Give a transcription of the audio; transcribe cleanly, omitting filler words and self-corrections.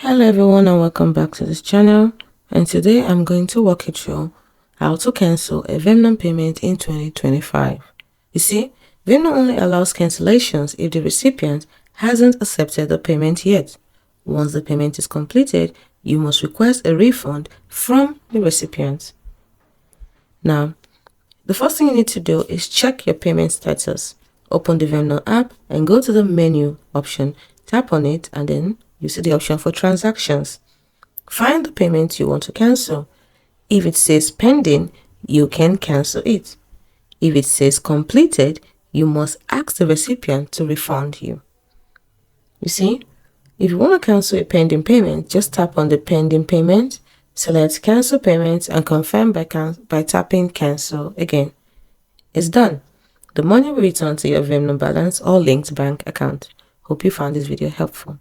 Hello everyone and welcome back to this channel, and today I'm going to walk you through how to cancel a Venmo payment in 2025. You see, Venmo only allows cancellations if the recipient hasn't accepted the payment yet. Once the payment is completed, you must request a refund from the recipient. Now, the first thing you need to do is check your payment status. Open the Venmo app and go to the menu option. Tap on it and then you see the option for transactions. Find the payment you want to cancel. If it says pending, you can cancel it. If it says completed, you must ask the recipient to refund you. You see, if you want to cancel a pending payment, just tap on the pending payment, select cancel payment and confirm by tapping cancel again. It's done. The money will return to your Venmo balance or linked bank account. Hope you found this video helpful.